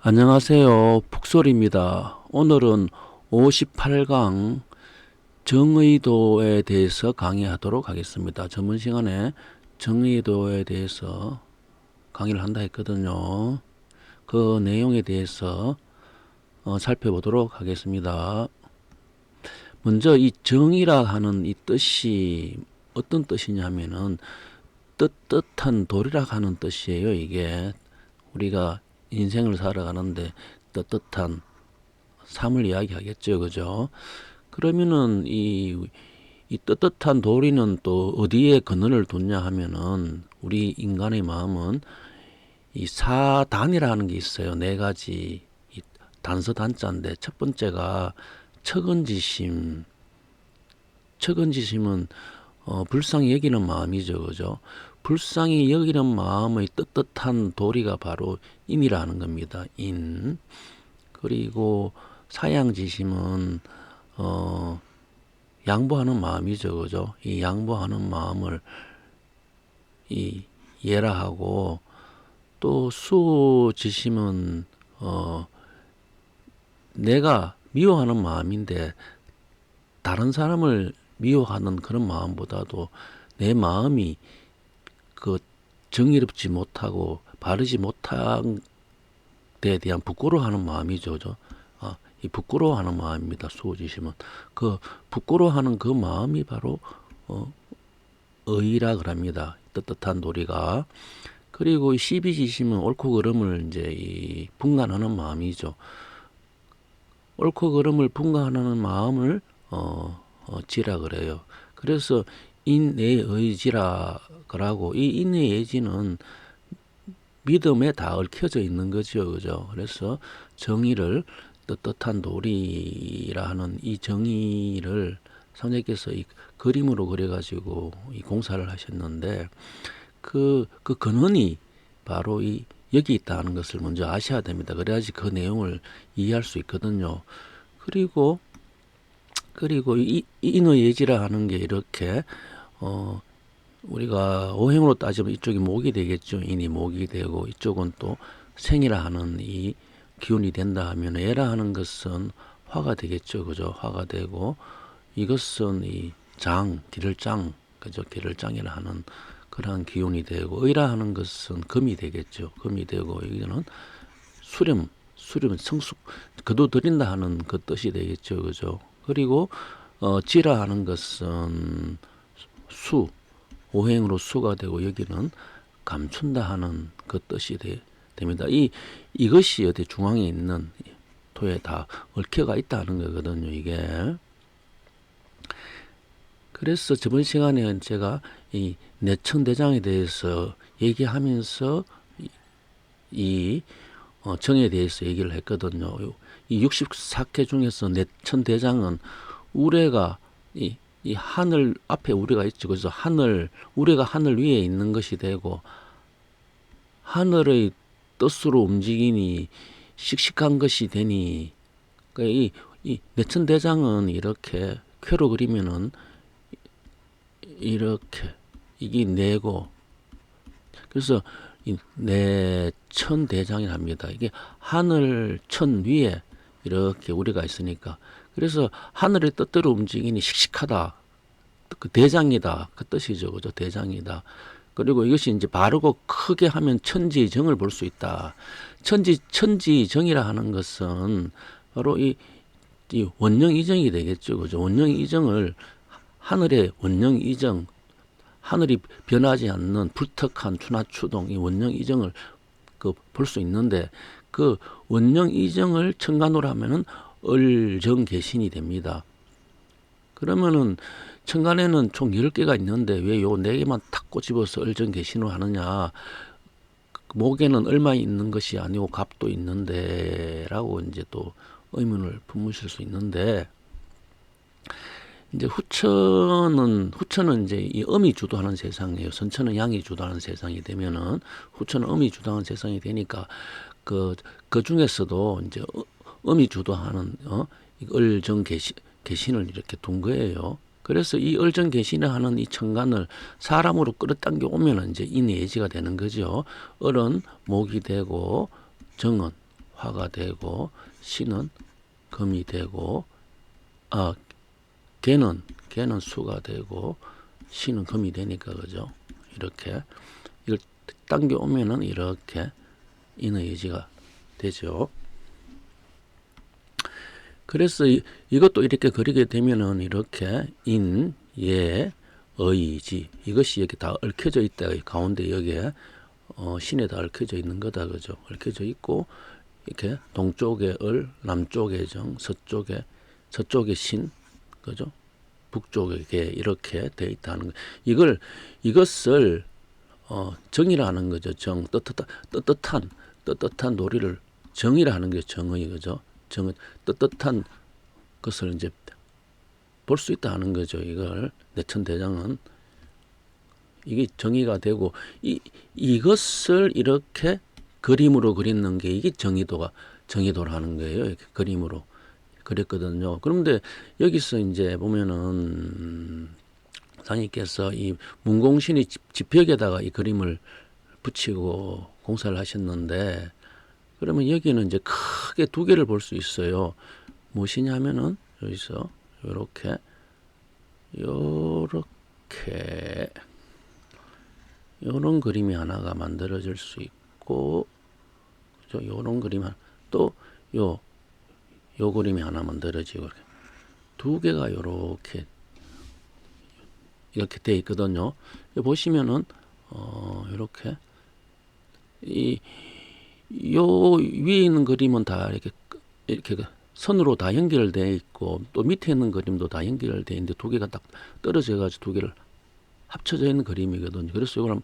안녕하세요. 북소리입니다. 오늘은 58강 정의도에 대해서 강의하도록 하겠습니다. 전문 시간에 정의도에 대해서 강의를 한다 했거든요. 그 내용에 대해서 살펴보도록 하겠습니다. 먼저 이 정의라 하는 이 뜻이 어떤 뜻이냐면은 떳떳한 도리라 하는 뜻이에요. 이게 우리가 인생을 살아가는데 떳떳한 삶을 이야기하겠죠. 그죠? 그러면은 이 떳떳한 도리는 또 어디에 근원을 뒀냐 하면은 우리 인간의 마음은 이 사단이라는 게 있어요. 네 가지 이 단서 단자인데 첫 번째가 척은지심. 척은지심은 불쌍히 여기는 마음이죠. 그죠? 불쌍히 여기는 마음의 떳떳한 도리가 바로 인이라는 겁니다. 인. 그리고 사양지심은 양보하는 마음이죠. 그죠? 이 양보하는 마음을 이 예라하고, 또 수지심은 내가 미워하는 마음인데 다른 사람을 미워하는 그런 마음보다도 내 마음이 그 정의롭지 못하고 바르지 못한 데에 대한 부끄러워하는 마음이죠. 이 부끄러워하는 마음입니다. 수호지심은 그 부끄러워하는 그 마음이 바로 의라 그럽니다. 떳떳한 도리가. 그리고 이 시비지심은 옳고 그름을 이제 이 분간하는 마음이죠. 옳고 그름을 분간하는 마음을 지라 그래요. 그래서 인내의지라 그러고, 이 인내의지는 믿음에 다 얽혀져 있는 거죠. 그죠? 그래서 정의를 떳떳한 도리라 하는 이 정의를 선생님께서 이 그림으로 그려가지고 이 공사를 하셨는데, 그 근원이 바로 여기 있다는 것을 먼저 아셔야 됩니다. 그래야지 그 내용을 이해할 수 있거든요. 그리고 이 인의 예지라 하는 게 이렇게 우리가 오행으로 따지면 이쪽이 목이 되겠죠. 인이 목이 되고, 이쪽은 또 생이라 하는 이 기운이 된다 하면, 애라 하는 것은 화가 되겠죠. 그죠? 화가 되고, 이것은 이 장, 기를장, 그죠? 기를장이라 하는 그러한 기운이 되고, 의라 하는 것은 금이 되겠죠. 금이 되고, 이거는 수렴, 성숙, 거둬들인다 하는 그 뜻이 되겠죠. 그죠? 그리고 지라 하는 것은 수, 오행으로 수가 되고, 여기는 감춘다 하는 그 뜻이 됩니다. 이것이 어디 중앙에 있는 토에 다 얽혀가 있다는 거거든요. 이게. 그래서 저번 시간에 제가 이 내천대장에 대해서 얘기하면서 이 정에 대해서 얘기를 했거든요. 이 64개 중에서 내천대장은 우레가 이 하늘 앞에 우레가 있죠. 그래서 우레가 하늘 위에 있는 것이 되고, 하늘의 뜻으로 움직이니 씩씩한 것이 되니, 그러니까 이 내천대장은 이렇게 쾌로 그리면은 이렇게 이게 내고, 그래서 이 내천대장이라 합니다. 이게 하늘 천 위에 이렇게 우리가 있으니까, 그래서 하늘의 뜻대로 움직이니 씩씩하다, 그 대장이다, 그 뜻이죠. 그죠? 대장이다. 그리고 이것이 이제 바르고 크게 하면 천지정을 볼 수 있다. 천지정이라 하는 것은 바로 이 원령이정이 되겠죠. 그죠? 원령이정을, 하늘의 원령이정, 하늘이 변하지 않는 불특한 추나추동, 이 원령이정을 볼 수 있는데, 그 원령이정을 천간으로 하면은 을정개신이 됩니다. 그러면은 천간에는 총 10개가 있는데 왜 요 4개만 탁 꼬집어서 을정개신으로 하느냐? 목에는 을만 있는 것이 아니고 갑도 있는데 라고 이제 또 의문을 품으실 수 있는데, 이제 후천은 이제 이 음이 주도하는 세상이에요. 선천은 양이 주도하는 세상이 되면은, 후천은 음이 주도하는 세상이 되니까 그 중에서도 이제 음이 주도하는 을정 개신을 이렇게 둔 거예요. 그래서 이 을정 개신을 하는 이 천간을 사람으로 끌어당겨 오면 이제 인의 예지가 되는 거죠. 을은 목이 되고, 정은 화가 되고 신은 금이 되고 개는 수가 되고 신은 금이 되니까 그죠? 이렇게 이걸 당겨 오면은 이렇게 인의 예지가 되죠. 그래서 이것도 이렇게 그리게 되면은 이렇게 인, 예, 의지 이것이 이렇게 다 얽혀져 있다. 가운데 여기에 신에 다 얽혀져 있는 거다. 그죠? 얽혀져 있고 이렇게 동쪽에 을, 남쪽에 정, 서쪽에 신, 그죠? 북쪽에 개 이렇게 돼 있다는 거. 이것을 정이라는 거죠. 정, 떳떳한 도리를 정이라는 게 정의, 그죠? 정은 떳떳한 것을 이제 볼 수 있다 하는 거죠. 이걸 내천대장은 이게 정의가 되고 이것을 이렇게 그림으로 그리는 게 이게 정의도라는 거예요. 이렇게 그림으로 그랬거든요. 그런데 여기서 이제 보면은 상님께서 이 문공신이 지벽에다가 이 그림을 붙이고 공사를 하셨는데 그러면 여기는 이제 크게 두 개를 볼 수 있어요. 무엇이냐면은 여기서 요렇게 요런 그림이 하나가 만들어질 수 있고 그죠? 요런 그림 또 요 그림이 하나 만들어지고 두 개가 이렇게 돼 있거든요. 보시면은 이렇게 요 위에 있는 그림은 다 이렇게 선으로 다 연결돼 있고 또 밑에 있는 그림도 다 연결돼 있는데 두 개가 딱 떨어져 가지고 두 개를 합쳐져 있는 그림이거든요. 그래서 이걸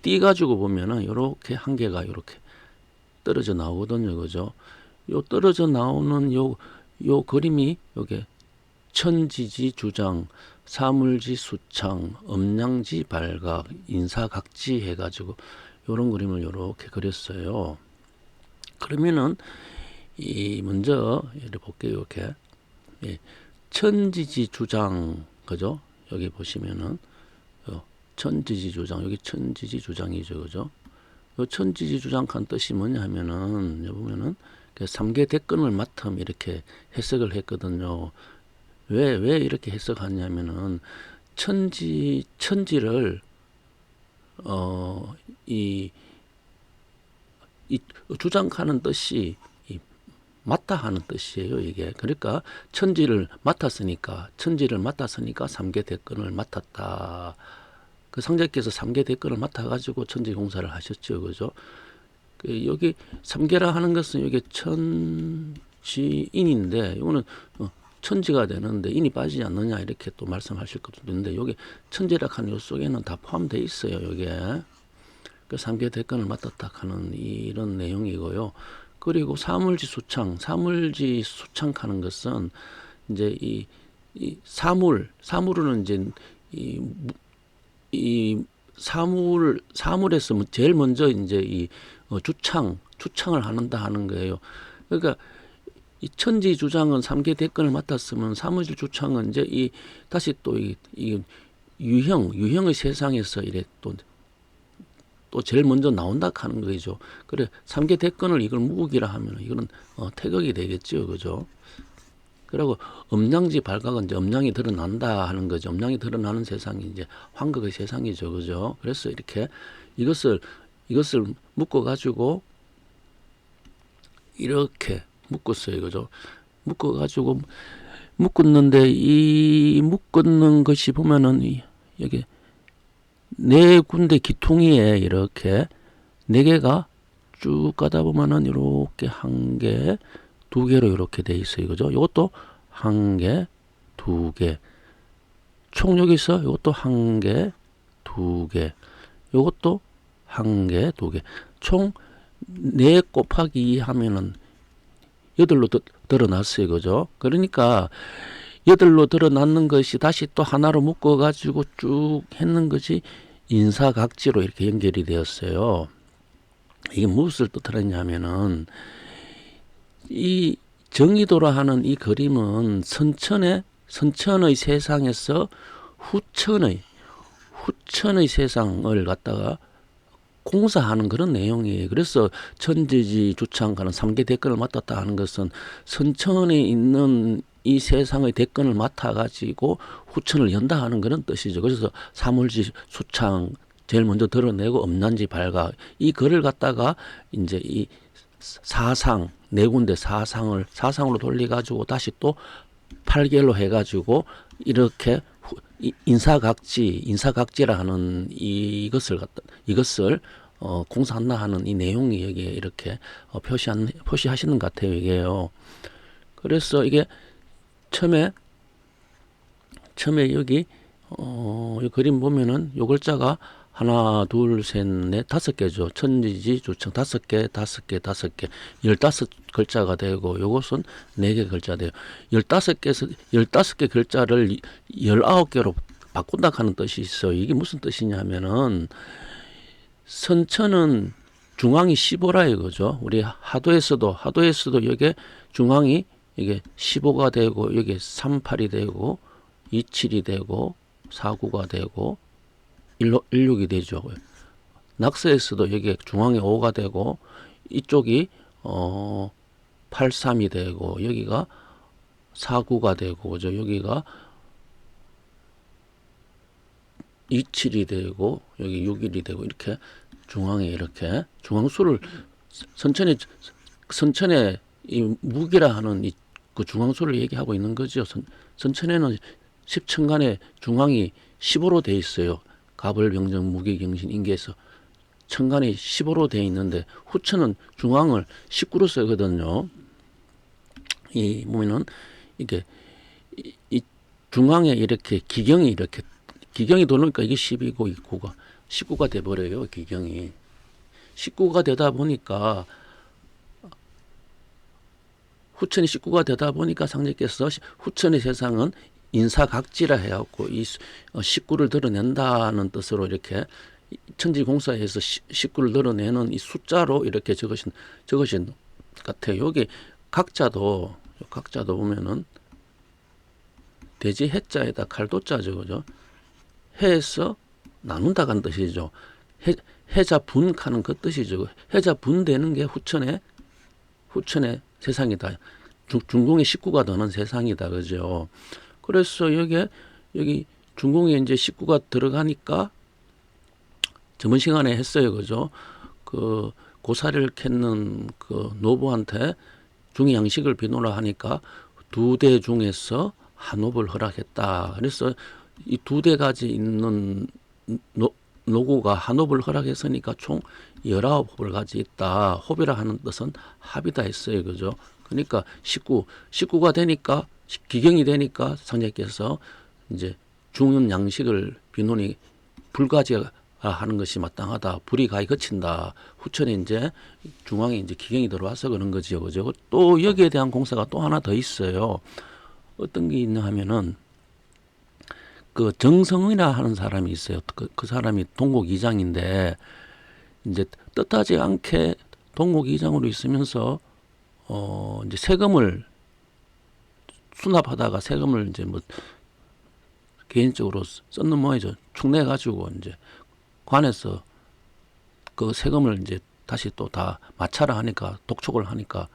띄 가지고 보면은 요렇게 한 개가 요렇게 떨어져 나오거든요. 그죠? 요 떨어져 나오는 요 그림이 요게 천지지 주장, 사물지 수창, 음양지 발각, 인사각지 해가지고 요런 그림을 요렇게 그렸어요. 그러면은 먼저 이렇게 볼게요. 이렇게 천지지 주장, 그죠? 여기 보시면은 천지지 주장, 여기 천지지 주장이죠, 그죠? 요 천지지 주장한 뜻이 뭐냐 하면은 여기 보면은 삼계 대권을 맡음 이렇게 해석을 했거든요. 왜 이렇게 해석하냐면은 천지를 이 주장하는 뜻이 맡다 하는 뜻이에요. 이게 그러니까 천지를 맡았으니까 삼계 대권을 맡았다. 그 상제께서 삼계 대권을 맡아가지고 천지 공사를 하셨죠, 그죠? 여기 삼계라 하는 것은 여기 천지인인데 이거는 천지가 되는데 인이 빠지지 않느냐 이렇게 또 말씀하실 것도 있는데 여기 천지라 하는 요 속에는 다 포함되어 있어요. 여기에 그 삼계 대권을 맡았다 하는 이런 내용이고요. 그리고 사물지 수창하는 것은 이제 이 사물은 이제 이 사물에서 제일 먼저 이제 이 주창을 하는 거예요. 그러니까 이 천지 주장은 삼계 대권을 맡았으면 사무실 주창은 이제 다시 또 이 유형의 세상에서 이래 또 제일 먼저 나온다 하는 거죠. 그래 삼계 대권을 이걸 무국이라 하면 이거는 태극이 되겠죠, 그죠? 그리고 음양지 발각은 이제 음양이 드러난다 하는 거죠. 음양이 드러나는 세상이 이제 환극의 세상이죠, 그죠? 그래서 이렇게 이것을 묶어 가지고 이렇게 묶었어요, 그죠? 묶어 가지고 묶었는데 이 묶는 것이 보면은 여기 네 군데 기퉁이에 이렇게 네 개가 쭉 가다 보면은 이렇게 한 개, 두 개로 이렇게 돼 있어요, 그죠? 이것도 한 개, 두 개. 총 여기서 이것도 한 개, 두 개. 이것도 한 개, 두 개. 총 4 곱하기 2 하면은 8로 드러났어요, 그죠? 그러니까 8로 드러났는 것이 다시 또 하나로 묶어 가지고 쭉 했는 것이 인사각지로 이렇게 연결이 되었어요. 이게 무엇을 뜻하느냐면은 이 정의도라 하는 이 그림은 선천의 세상에서 후천의 세상을 갖다가 공사하는 그런 내용이에요. 그래서 천지지 주창가는 3개 대권을 맡았다 하는 것은 선천에 있는 이 세상의 대권을 맡아가지고 후천을 연다 하는 그런 뜻이죠. 그래서 사물지 수창 제일 먼저 드러내고 음란지 발각 이 글을 갖다가 이제 이 사상 네 군데 사상으로 돌려가지고 다시 또 8개로 해가지고 이렇게 인사각지라 하는 이것을 공사한다 하는 이 내용이 여기에 이렇게 표시하시는 것 같아요. 이게요. 그래서 이게 처음에 여기 이 그림 보면은 요 글자가 하나, 둘, 셋, 넷, 5개죠. 천지지, 주청 5개, 15글자가 되고, 요것은 4개 글자 돼요. 15개 글자를 19개로 바꾼다 하는 뜻이 있어요. 이게 무슨 뜻이냐면은, 선천은 중앙이 15라 이거죠. 우리 하도에서도 여기 중앙이 이게 15가 되고, 여기 38이 되고, 27이 되고, 49가 되고, 16이 되죠. 낙서에서도 여기 중앙에 5가 되고 이쪽이 83이 되고 여기가 49가 되고 그죠. 여기가 27이 되고 여기 61이 되고 이렇게 중앙에 이렇게 중앙수를 선천에 이 무기라 하는 그 중앙수를 얘기하고 있는 거죠. 선천에는 10천간의 중앙이 15로 돼 있어요. 갑을, 병정, 무기, 경신, 인계에서 천간이 15로 돼 있는데 후천은 중앙을 19로 쓰거든요. 이 보면은 이게 이 중앙에 이렇게 기경이 도니까 이게 10이고 이 9가 19가 돼 버려요. 기경이 19가 되다 보니까 후천이 19가 되다 보니까 상제께서 후천의 세상은 인사각지라 해갖고 이 19를 드러낸다는 뜻으로 이렇게 천지공사에서 19를 드러내는 이 숫자로 이렇게 적으신 같아요. 여기 각자도 보면은 돼지 해자에다 칼도자죠, 그죠? 해에서 나눈다는 뜻이죠. 해자 분하는 그 뜻이죠. 해자 분되는 게 후천의 세상이다. 중공의 19가 되는 세상이다, 그죠? 그래서 여기 중공에 이제 19가 들어가니까 저번 시간에 했어요. 그죠? 그 고사리를 캤는 그 노부한테 중의 양식을 비노라 하니까 2대 중에서 한 홉을 허락했다. 그래서 이 2대 가지 있는 노고가 한 홉을 허락했으니까 총 19홉을 가지 있다. 홉이라 하는 뜻은 합이다 했어요. 그죠? 그러니까 19가 되니까 기경이 되니까 상제께서 이제 중은 양식을 비논이 불가지가 하는 것이 마땅하다. 불이 가히 거친다. 후천에 이제 중앙에 이제 기경이 들어와서 그런 거지요. 그죠? 또 여기에 대한 공사가 또 하나 더 있어요. 어떤 게 있냐 하면은 그 정성이라 하는 사람이 있어요. 그 사람이 동국이장인데 이제 뜻하지 않게 동국이장으로 있으면서 이제 세금을 수납하다가 세금을 이제 뭐 개인적으로 썼는 모양이죠. 축내 가지고 이제 관에서 그 세금을 이제 다시 또 다 마찰을 하니까 독촉을 하니까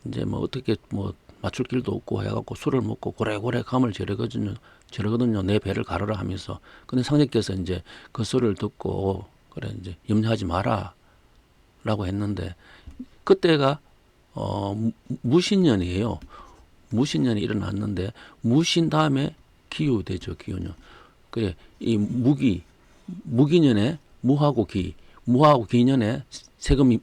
이제 뭐 어떻게 뭐 맞출 길도 없고 해갖고 술을 먹고 고래고래 감을 저르거든요. 내 배를 가르라 하면서. 근데 상제께서 이제 그 소리를 듣고 그래 이제 염려하지 마라라고 했는데 그때가 무신년이에요. 무신년이 일어났는데 무신 다음에 기유되죠. 기유년. 그래 이 무기년에 무하고 기년에 세금이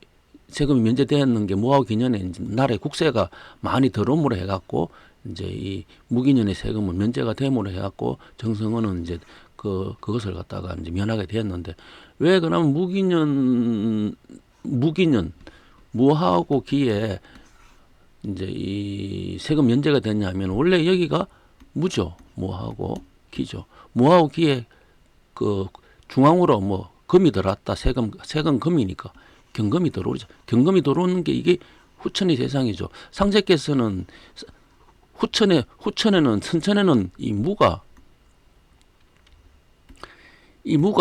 면제되었는 게 무하고 기년에 이제 나라의 국세가 많이 들어옴으로 해갖고 이제 이 무기년의 세금은 면제가 됨으로 해갖고 정성원은 이제 그것을 갖다가 이제 면하게 되었는데 왜 그러면 무기년 무하고 기에 이제 이 세금 면제가 됐냐면 원래 여기가 무죠. 무하고 기죠. 무하고 기에 그 중앙으로 뭐 금이 들어왔다. 세금 금이니까 경금이 들어오죠. 경금이 들어오는 게 이게 후천의 세상이죠. 상제께서는 선천에는 이 무가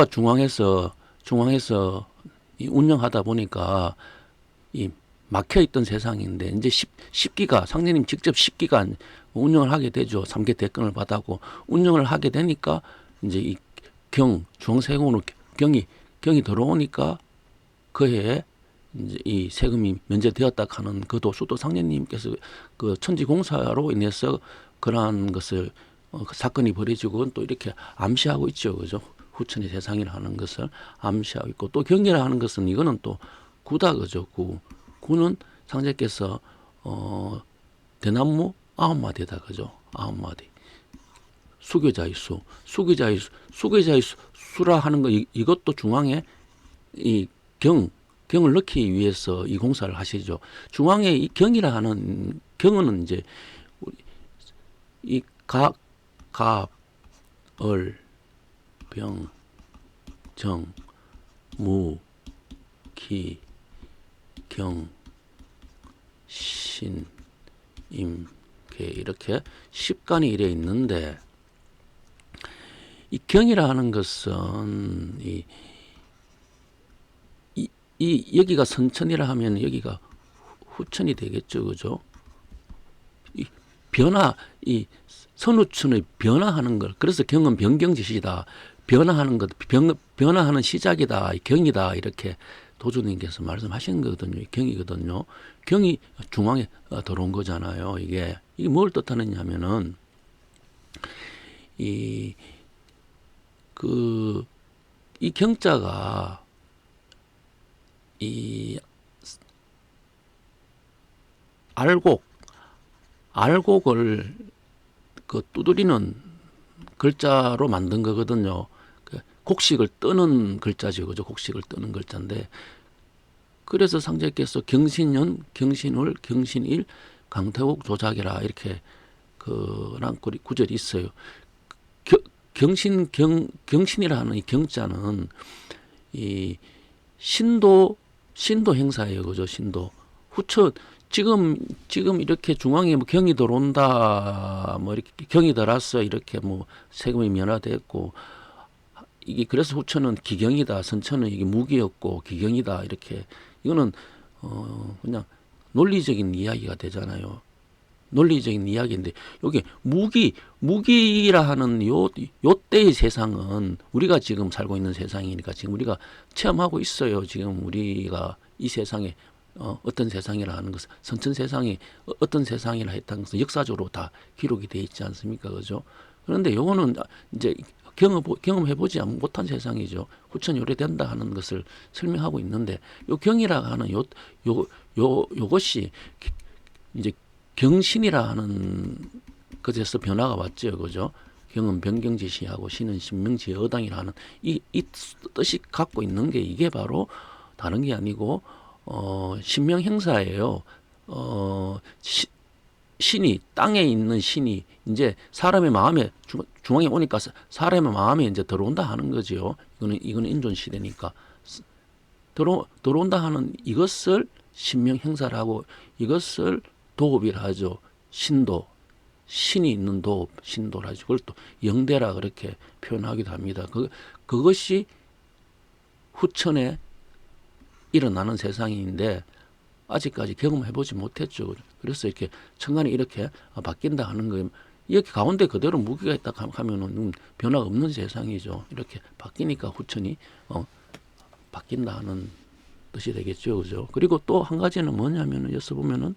중앙에서 중앙에서 이 운영하다 보니까 이 막혀 있던 세상인데 이제 10기가 상대님 직접 10기간 운영을 하게 되죠. 3개 대권을 받았고 운영을 하게 되니까 이제 이 중앙세금으로 경이 들어오니까 그해에 이제 이 세금이 면제되었다 하는 그도 수도 상례님께서 그 천지공사로 인해서 그러한 것을 그 사건이 벌어지고 또 이렇게 암시하고 있죠, 그죠? 후천의 세상이라는 것을 암시하고 있고 또 경이라 하는 것은 이거는 또 구다 그죠? 구는 상제께서 대나무 9마디다 그죠? 9마디. 수교자의 수교자의 수라 하는 거 이것도 중앙에 이 경을 넣기 위해서 이 공사를 하시죠. 중앙에 이 경이라 하는 경은 이제 이 을, 병, 정, 무, 기, 경, 신, 임, 계 이렇게 10간이 이래 있는데 이 경이라 하는 것은 이 여기가 선천이라 하면 여기가 후천이 되겠죠, 그죠? 이 선후천의 변화하는 걸 그래서 경은 변경지시다. 변화하는 것, 변화하는 시작이다, 경이다 이렇게 도주님께서 말씀하신 거거든요. 경이거든요. 경이 중앙에 들어온 거잖아요. 이게 뭘 뜻하느냐면은 이 경자가 이 알곡을 그 두드리는 글자로 만든 거거든요. 곡식을 뜨는 글자죠, 그죠? 곡식을 뜨는 글자인데 그래서 상제께서 경신년, 경신월, 경신일, 강태국 조작이라 이렇게 그런 구절이 있어요. 경신이라 하는 이 경자는 이 신도 행사예요, 그죠? 신도. 후천 지금 이렇게 중앙에 뭐 경이 들어온다, 뭐 이렇게 경이 들어왔어 이렇게 뭐 세금이 면화됐고 이게 그래서 후천은 기경이다, 선천은 이게 무기였고 기경이다 이렇게 이거는 그냥 논리적인 이야기가 되잖아요. 논리적인 이야기인데 여기 무기라 하는 요 때의 세상은 우리가 지금 살고 있는 세상이니까 지금 우리가 체험하고 있어요. 지금 우리가 이 세상에 어떤 세상이라 하는 것은 선천 세상이 어떤 세상이라 했다는 것은 역사적으로 다 기록이 돼 있지 않습니까, 그죠? 그런데 요거는 이제 경험해보지 못한 세상이죠. 후천이 오래된다 하는 것을 설명하고 있는데 요 경이라 하는 요것이 이제 경신이라 하는 것에서 변화가 왔죠, 그죠? 경은 변경지시하고 신은 신명지의 어당이라 하는 이 뜻이 갖고 있는 게 이게 바로 다른 게 아니고 신명 행사예요. 신이 땅에 있는 신이 이제 사람의 마음에 중앙에 오니까 사람의 마음에 이제 들어온다 하는 거죠. 이거는 인존 시대니까 들어온다 하는 이것을 신명 행사라고 이것을 도읍이라 하죠. 신이 있는 도읍, 신도라 하죠. 그걸 또 영대라 그렇게 표현하기도 합니다. 그것이 후천에 일어나는 세상인데 아직까지 경험해보지 못했죠. 그래서 이렇게 천간이 이렇게 바뀐다 하는 거예요. 이렇게 가운데 그대로 무기가 있다 하면은 변화가 없는 세상이죠. 이렇게 바뀌니까 후천이 바뀐다 하는 뜻이 되겠죠, 그죠? 그리고 또 한 가지는 뭐냐면은 여기서 보면은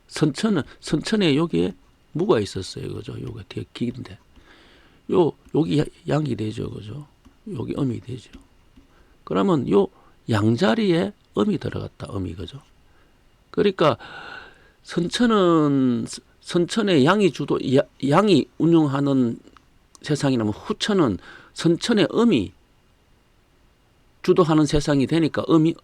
선천에 여기에 무가 있었어요, 그죠? 요게 되게 긴데 여기 양이 되죠, 그죠? 여기 음이 되죠. 그러면 요 양자리에 음이 들어갔다, 음이, 그죠? 그러니까 선천에 양이 운영하는 세상이라면 후천은 선천에 음이 주도하는 세상이 되니까 음이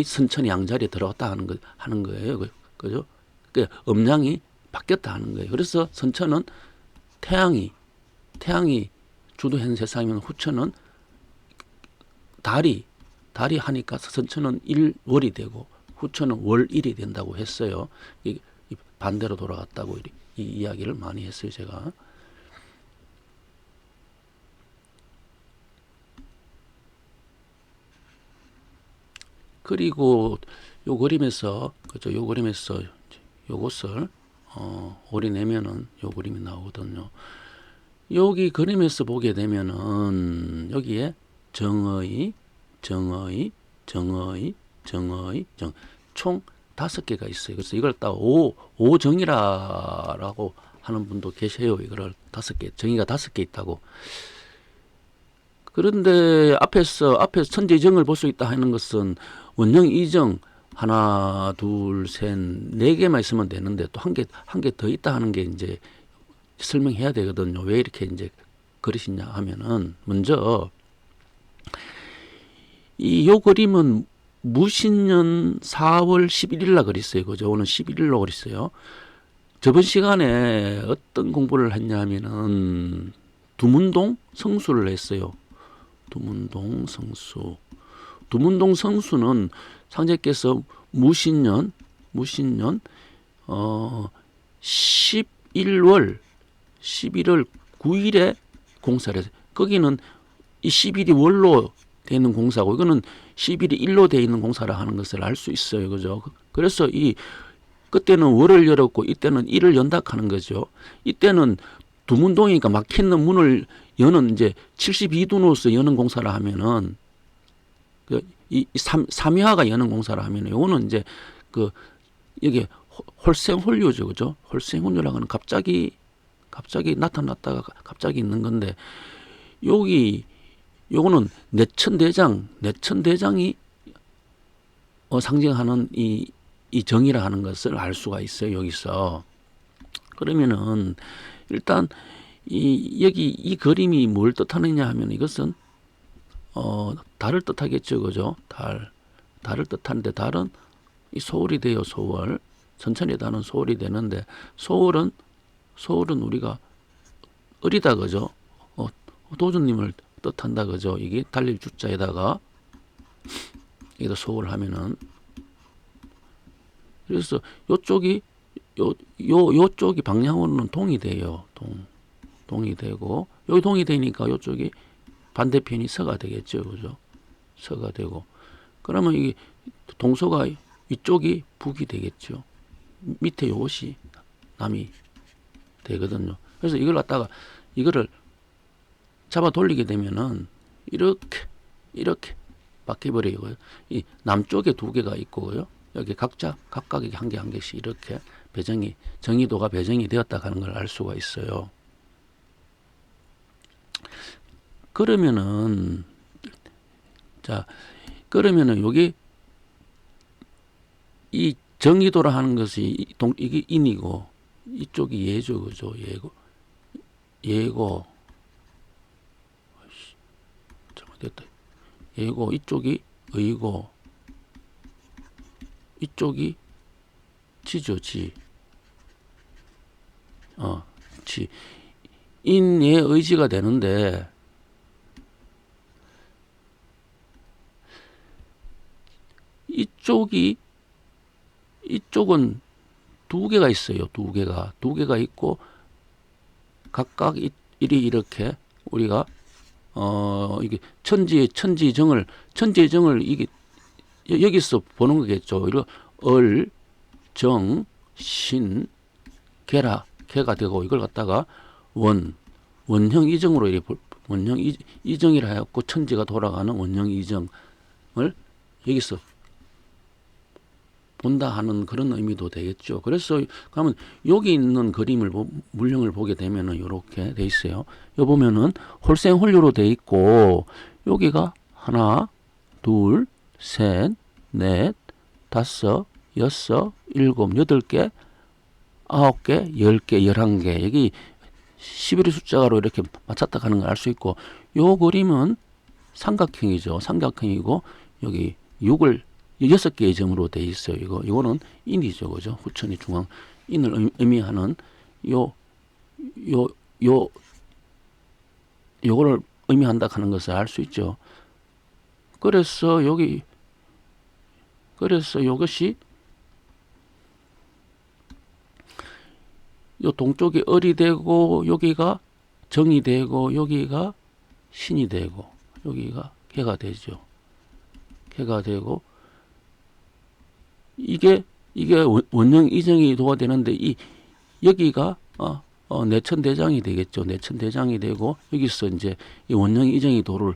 선천의 양자리에 들어갔다 하는 거예요, 그죠? 그 음양이 바뀌었다 하는 거예요. 그래서 선천은 태양이 주도하는 세상이면 후천은 달이 하니까 선천은 일월이 되고 후천은 월일이 된다고 했어요. 반대로 돌아갔다고 이 이야기를 많이 했어요, 제가. 그리고 요 그림에서 그죠? 요 그림에서 요것을 올인하면은 요 그림이 나오거든요. 여기 그림에서 보게 되면은 여기에 정의, 정의, 정의, 정의, 총 5개가 있어요. 그래서 이걸 딱 오정이라고 하는 분도 계세요. 이거를 5개, 정의가 5개 있다고. 그런데 앞에서 천지정을 볼 수 있다 하는 것은 원형 이정 하나, 둘, 셋, 4개만 있으면 되는데 또 한 개 더 있다 하는 게 이제 설명해야 되거든요. 왜 이렇게 이제 그러시냐 하면은 먼저 요 그림은 무신년 4월 11일 날 그렸어요. 그죠? 오늘 11일로 그렸어요. 저번 시간에 어떤 공부를 했냐 하면은 두문동 성수를 했어요. 두문동 성수. 두문동 성수는 상제께서 무신년 11월 9일에 공사를 했어요. 거기는 이 10일이 월로 되어 있는 공사고 이거는 10일이 일로 되어 있는 공사라 하는 것을 알 수 있어요. 그죠? 그래서 그때는 월을 열었고 이때는 일을 연다 하는 거죠. 이때는 두문동이니까 막혀있는 문을 여는 이제 72도노스 여는 공사라 하면은 이 삼위화가 여는 공사라 하면은 요거는 이제 여기 홀생홀류죠. 그죠? 홀생홀류라고 하는 갑자기 나타났다가 갑자기 있는 건데 요거는 내천대장이 상징하는 이 정이라 하는 것을 알 수가 있어요. 여기서. 그러면은 일단 여기 이 그림이 뭘 뜻하느냐 하면 이것은 달을 뜻하겠죠. 그죠? 달을 뜻하는데 달은 이 소월이 돼요. 소월. 천천히 달은 소월이 되는데 소월은 우리가 어리다. 그죠? 도주님을 뜻한다. 그죠? 이게 달릴 주자에다가 여기다 소월 하면은 그래서 요쪽이 요쪽이 방향으로는 동이 돼요. 동이 되고 여기 동이 되니까 요쪽이 반대편이 서가 되겠죠. 그죠? 서가 되고 그러면 이게 동서가 이쪽이 북이 되겠죠. 밑에 요것이 남이 되거든요. 그래서 이걸 갖다가 이거를 잡아 돌리게 되면은 이렇게 바뀌어버리고요. 이 남쪽에 2개가 있고요. 여기 각각에 한 개씩 이렇게 정의도가 배정이 되었다 하는 걸 알 수가 있어요. 그러면은 여기 이 정의도라 하는 것이 이게 인이고 이쪽이 예죠. 그죠? 예고 잘못됐다. 예고 이쪽이 의고 이쪽이 지죠. 지. 인의 의지가 되는데 이쪽은 2개가 있어요. 2개가 있고 각각 이렇게 우리가 이게 천지정을 이게 여기서 보는 거겠죠. 이거 정, 개가 되고 이걸 갖다가 원형 이정으로 이렇게 원형 이정이라 해갖고 천지가 돌아가는 원형 이정을 여기서 본다 하는 그런 의미도 되겠죠. 그래서 그러면 여기 있는 물형을 보게 되면은 이렇게 돼 있어요. 여기 보면은 홀생홀류로 돼 있고 여기가 하나, 둘, 셋, 넷, 다섯, 여섯, 일곱, 8개, 9개, 10개, 11개. 여기 11의 숫자로 이렇게 맞췄다 가는 걸 알 수 있고 요 그림은 삼각형이죠. 삼각형이고 여기 6개의 점으로 돼 있어요. 이거는 인이죠. 그죠? 후천이 중앙 인을 의미하는 요거를 의미한다 하는 것을 알 수 있죠. 그래서 이것이 요 동쪽이 을이 되고 여기가 정이 되고 여기가 신이 되고 여기가 개가 되죠. 개가 되고 이게 원령 이정이 도가 되는데 이 여기가 내천대장이 되겠죠. 내천대장이 되고 여기서 이제 이 원령 이정이 도를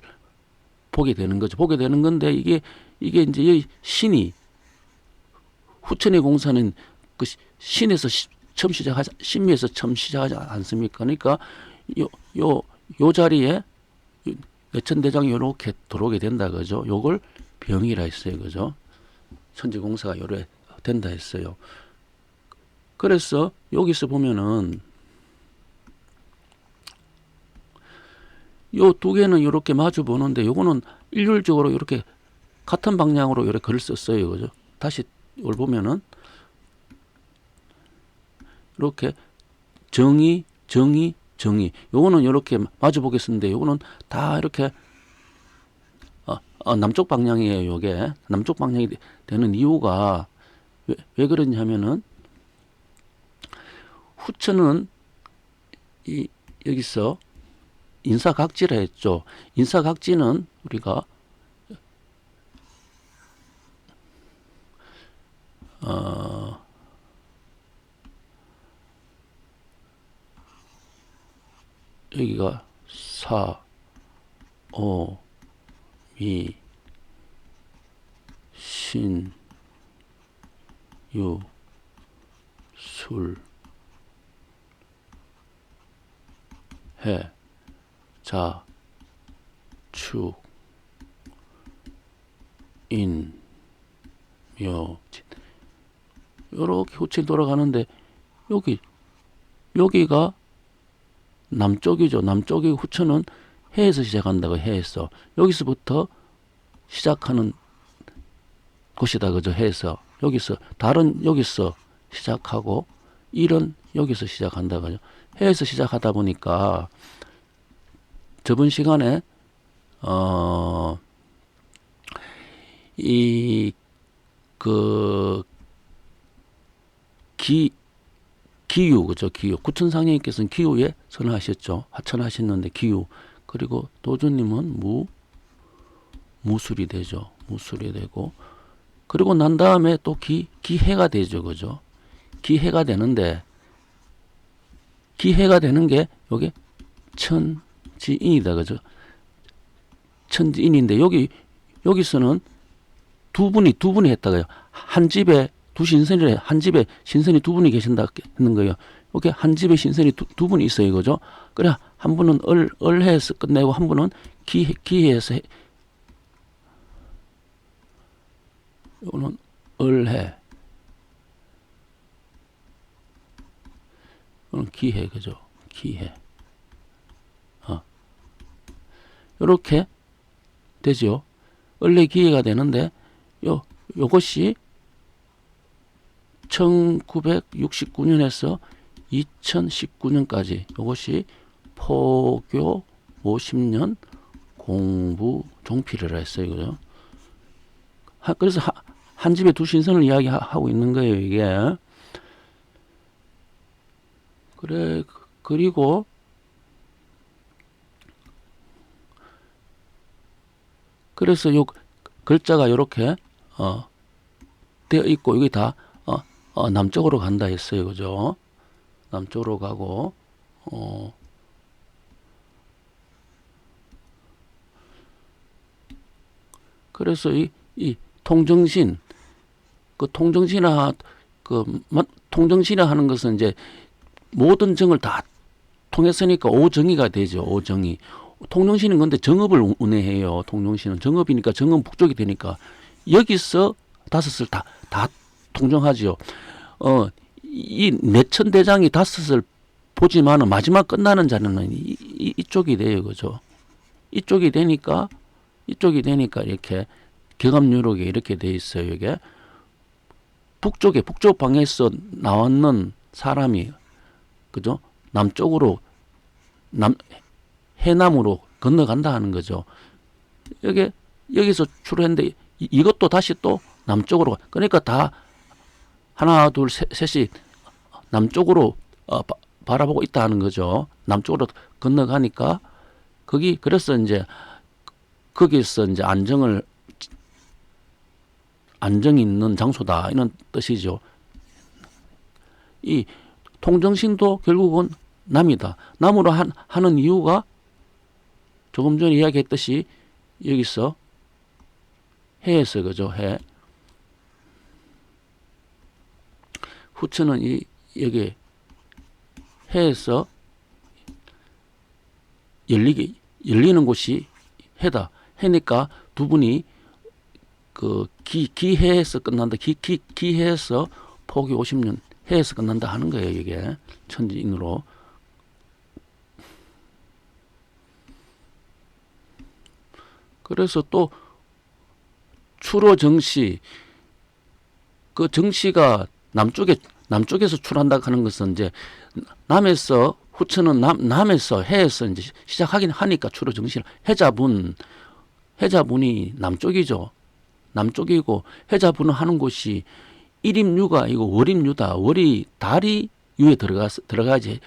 보게 되는 거죠. 보게 되는 건데 이게 이제 여기 신이 후천의 공사는 그 신에서 처음 시작하지 신미에서 처음 시작하지 않습니까? 그러니까 요 자리에 내천대장이 요렇게 들어오게 된다 그죠? 요걸 병이라 했어요. 그죠? 천지공사가 요래 된다 했어요. 그래서 여기서 보면은 요 두 개는 이렇게 마주 보는데 요거는 일률적으로 이렇게 같은 방향으로 이렇게 글을 썼어요. 그죠? 다시 이걸 보면은 이렇게 정의. 요거는 이렇게 마주 보겠는데 요거는 다 이렇게 남쪽 방향이에요. 요게 남쪽 방향이 되는 이유가 왜 그러냐면은 후천은 여기서 인사각지라 했죠. 인사각지는 우리가 여기가 사, 오, 미, 신, 유, 술, 해, 자, 축, 인, 묘, 진. 요렇게 후천이 돌아가는데 여기가 남쪽이죠. 남쪽이 후천은 해에서 시작한다고 해에서 여기서부터 시작하는 곳이다 그죠? 해에서 여기서 달은 여기서 시작하고 일은 여기서 시작한다 그죠? 해에서 시작하다 보니까 저번 시간에 이그 기유 그죠? 기유 구천상령님께서는 기유에 선하셨죠. 하천하셨는데 기유 그리고 도주님은 무술이 되죠. 무술이 되고 그리고 난 다음에 또 기해가 되죠. 그죠? 기해가 되는데 기해가 되는 게 요게 천지인이다. 그죠? 천지인인데 여기서는 두 분이 했다고요. 한 집에 두 신선이래. 한 집에 신선이 두 분이 계신다 했는 거예요. 이렇게 한 집에 신선이 두 분이 있어요. 그죠? 그래 한 분은 을해에서 끝내고 한 분은 기해에서 이거는 을해. 이거는 기해. 그죠? 기해. 요렇게 되죠. 을해 기해가 되는데 요것이 1969년에서 2019년까지 이것이 포교 50년 공부 종필이라 했어요. 그죠? 그래서 한 집에 두 신선을 이야기하고 있는 거예요. 이게. 그래 그리고 그래서 요 글자가 이렇게 되어 있고 여기 다 남쪽으로 간다 했어요. 그죠? 남쪽으로 가고, 그래서 이 통정신, 통정신이라 하는 것은 이제 모든 정을 다 통했으니까 오정의가 되죠. 오정의. 통정신은 근데 정업을 운행해요. 통정신은 정업이니까 정업 북쪽이 되니까 여기서 다섯을 다 통정하지요. 이 내천대장이 다섯을 보지만은 마지막 끝나는 자리는 이쪽이 돼요. 그죠? 이쪽이 되니까 이렇게 경합유록에 이렇게 돼 있어요. 이게 북쪽 방에서 나왔는 사람이 그죠? 남쪽으로 해남으로 건너간다 하는 거죠. 여기서 출했는데 이것도 다시 또 남쪽으로 그러니까 다 하나 둘 셋이 남쪽으로 바라보고 있다 하는 거죠. 남쪽으로 건너가니까 그래서 이제 거기서 이제 안정이 있는 장소다 이런 뜻이죠. 이 통정신도 결국은 남이다. 남으로 하는 이유가 조금 전에 이야기했듯이 여기서 해에서 그죠. 해. 후천은 여기 해에서 열리는 곳이 해다. 해니까 두 분이 그 기해에서 끝난다. 기해에서 포기 50년 해에서 끝난다 하는 거예요. 이게 천지인으로. 그래서 또 출호 정시, 그 정시가 남쪽에서 출한다 하는 것은 이제 남에서 후천은 남에서 해에서 이제 시작하긴 하니까 출호 정시를 해자분이 남쪽이죠. 남쪽이고 해자분은 하는 곳이 일임유가 아니고 월임유다. 월이 달이 유에 들어가야지.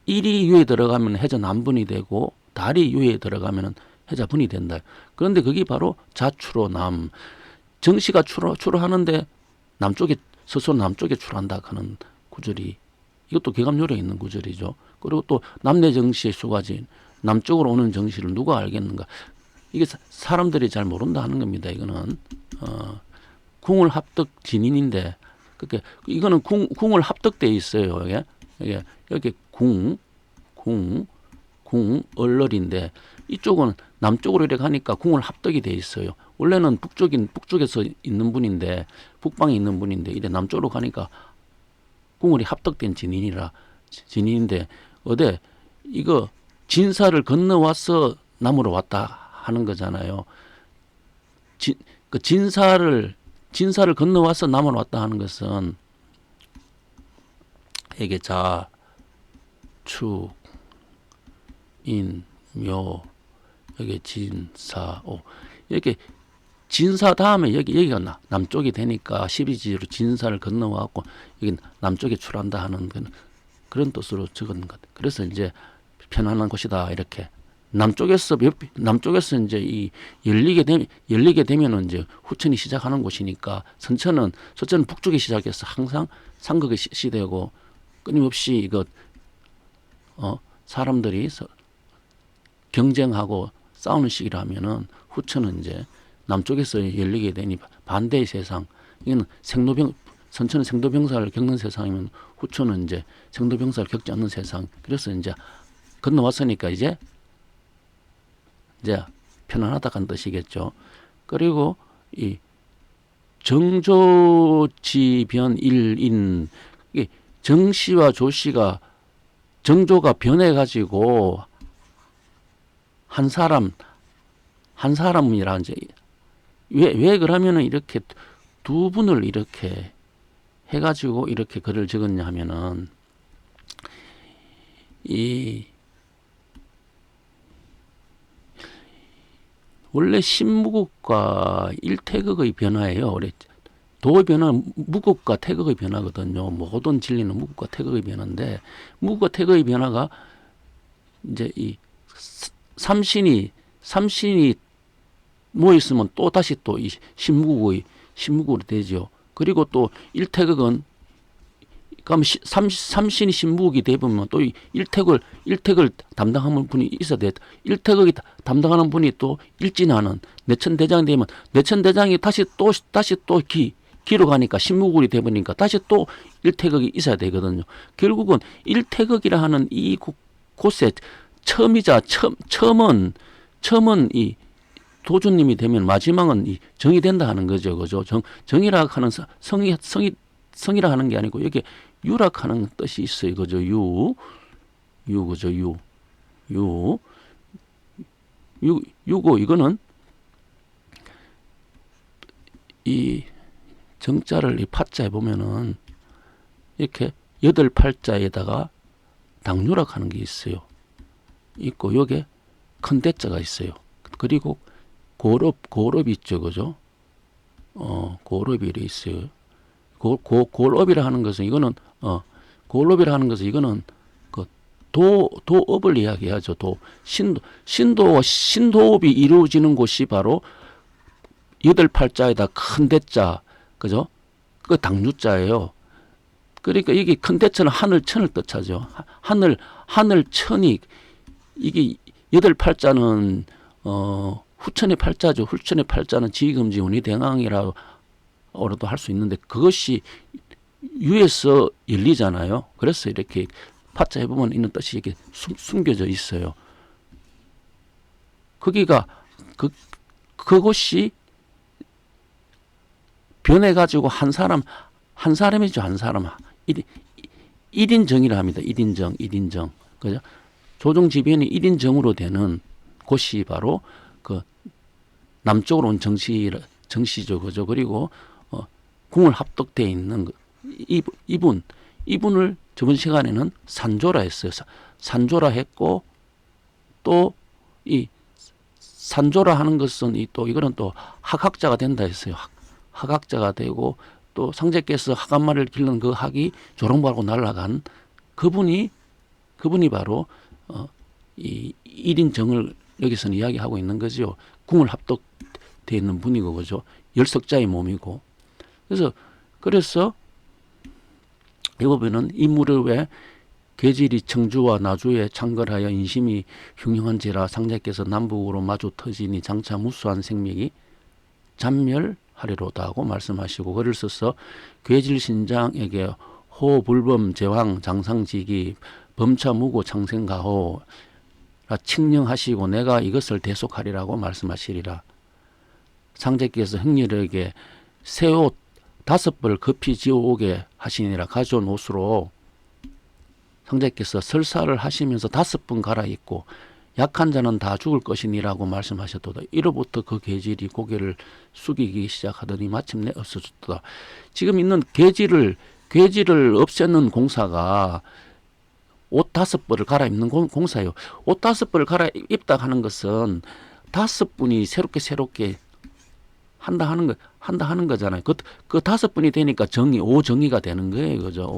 일이 유에 들어가면 해자 남분이 되고 달이 유에 들어가면 해자분이 된다. 그런데 그게 바로 자출호 남. 정시가 출호하는데 남쪽에 스스로 남쪽에 출한다 하는 구절이 이것도 개감요령에 있는 구절이죠. 그리고 또 남내 정시의 수가지 남쪽으로 오는 정시를 누가 알겠는가? 이게 사람들이 잘 모른다 하는 겁니다. 이거는 궁을 합덕 진인인데 그러니까 이거는 궁을 합덕돼 있어요. 여기 궁 얼얼인데 이쪽은 남쪽으로 이렇게 가니까 궁을 합덕이 돼 있어요. 원래는 북쪽에서 있는 분인데 북방에 있는 분인데 이래 남쪽으로 가니까 궁을이 합덕된 진인인데 어데 이거 진사를 건너와서 남으로 왔다 하는 거잖아요. 그 진사를 건너와서 남으로 왔다 하는 것은 이게 자, 축, 인, 묘, 여기 진사, 오 이렇게 진사 다음에 여기가 남쪽이 되니까 12지로 진사를 건너와갖고 여기 남쪽에 출한다 하는 그런 뜻으로 적은 것. 그래서 이제 편안한 곳이다 이렇게 남쪽에서 이제 이 열리게 되면은 이제 후천이 시작하는 곳이니까 서천은 북쪽에 시작해서 항상 삼국의 시대고 끊임없이 이거 사람들이 경쟁하고 싸우는 시기라면은 후천은 이제 남쪽에서 열리게 되니 반대의 세상. 이거는 선천은 생도병사를 겪는 세상이면 후천은 이제 생도병사를 겪지 않는 세상. 그래서 이제 건너왔으니까 이제 편안하다는 뜻이겠죠. 그리고 이 정조지변 일인 정씨와 조씨가 정조가 변해가지고 한 사람이라 이제 왜 그러면은 이렇게 두 분을 이렇게 해가지고 이렇게 글을 적었냐 하면은 원래 신무국과 일태극의 변화예요. 원래 도의 변화는 무국과 태극의 변화거든요. 모든 진리는 무국과 태극의 변화인데 무국과 태극의 변화가 이제 이 삼신이 모여 있으면 또 다시 또 이 신무국으로 되죠. 그리고 또 일태극은 그럼 삼신이 신무국이 되면 또 일택을 담당하는 분이 있어야 돼. 일택을 담당하는 분이 또 일진하는 내천대장이 되면 내천대장이 다시 또 기로 가니까 신무국이 되버리니까 다시 또 일택이 있어야 되거든요. 결국은 일택이라 하는 이 곳에 처음은 이 도주님이 되면 마지막은 이 정이 된다 하는 거죠. 그죠? 정이라 하는 성이라 하는 게 아니고 여기 유락하는 뜻이 있어요. 그죠? 그죠? 유고 이거는 이 정자를 이 파자에 보면은 이렇게 8팔자에다가 당유락하는 게 있어요. 있고 여기에 큰 대자가 있어요. 그리고 고럽이 있죠. 그죠? 고럽이 이래 있어요. 고럽이라 하는 것은 이거는 그 도업을 이야기하죠. 신도와 신도업이 이루어지는 곳이 바로 여덟 팔자에다 큰 대자, 그죠? 그 당유자예요. 그러니까 이게 큰 대자는 하늘 천을 뜻하죠. 하늘 천이 이게 여덟 팔자는 후천의 팔자죠. 후천의 팔자는 지금지 운이대강이라고도 할 수 있는데 그것이 유에서 열리잖아요. 그래서 이렇게 파자 해보면 있는 뜻이 이렇게 숨겨져 있어요. 거기가 그것이 변해가지고 한 사람이죠. 한 사람. 1인정이라 합니다. 1인정. 그죠? 조정지변이 1인정으로 되는 곳이 바로 그 남쪽으로 온 정시죠. 그죠? 그리고 궁을 합독되어 있는 이분을 저번 시간에는 산조라 했어요. 산조라 했고 또 이 산조라 하는 것은 이거는 또 학학자가 된다 했어요. 학학자가 되고 또 상제께서 학한말을 기르는 그 학이 조롱받고 날아간 그분이 바로 이 1인정을 여기서는 이야기하고 있는 거죠. 궁을 합독되어 있는 분이고 그죠. 열석자의 몸이고 그래서 이 부분은 이 무렵에 계질이 청주와 나주에 창걸하여 인심이 흉흉한지라 상제께서 남북으로 마주 터지니 장차 무수한 생명이 잠멸하리로다 하고 말씀하시고 글을 써서 괴질신장에게 호불범 제왕 장상지기 범차무고 창생가호 칙령하시고 내가 이것을 대속하리라고 말씀하시리라. 상제께서 형님에게 새 옷 5벌 급히 지어오게 하시니라. 가져온 옷으로 상제께서 설사를 하시면서 5번 갈아입고 약한 자는 다 죽을 것이니라고 말씀하셨도다. 이로부터 그 계질이 고개를 숙이기 시작하더니 마침내 없어졌도다. 지금 있는 계질을 없애는 공사가 옷 5벌을 갈아입는 공사예요. 옷 5벌을 갈아입다 하는 것은 5분이 새롭게 한다 하는 거잖아요. 그 5분이 되니까 오정의가 되는 거예요. 그죠?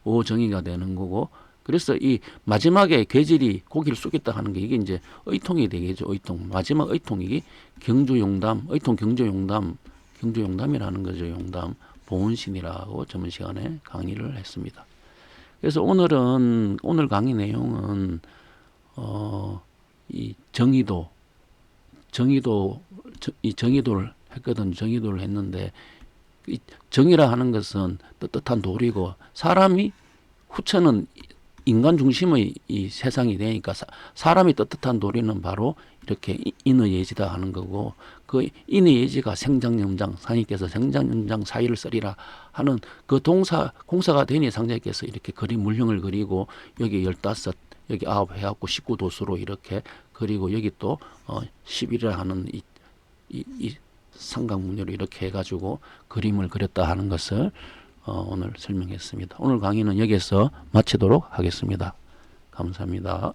오정의가 되는 거고. 그래서 이 마지막에 괴질이 고기를 쏘겠다 하는 게 이게 이제 의통이 되겠죠. 의통. 마지막 의통이 경주용담, 의통 경주용담이라는 거죠. 용담. 보은신이라고 저번 시간에 강의를 했습니다. 그래서 오늘 강의 내용은 이 정의도를 했거든. 정의도를 했는데 이 정의라 하는 것은 떳떳한 도리고 사람이 후천은 인간 중심의 이 세상이 되니까 사람이 떳떳한 도리는 바로 이렇게 인의예지다 하는 거고 그 인의예지가 생장연장 상인께서 생장연장 사의를 쓰리라 하는 그 공사가 되니 상자께서 이렇게 물형을 그리고 여기 15 여기 9 해갖고 19도수로 이렇게 그리고 여기 또 11이라 하는 이 삼각문으로 이렇게 해가지고 그림을 그렸다 하는 것을 오늘 설명했습니다. 오늘 강의는 여기서 마치도록 하겠습니다. 감사합니다.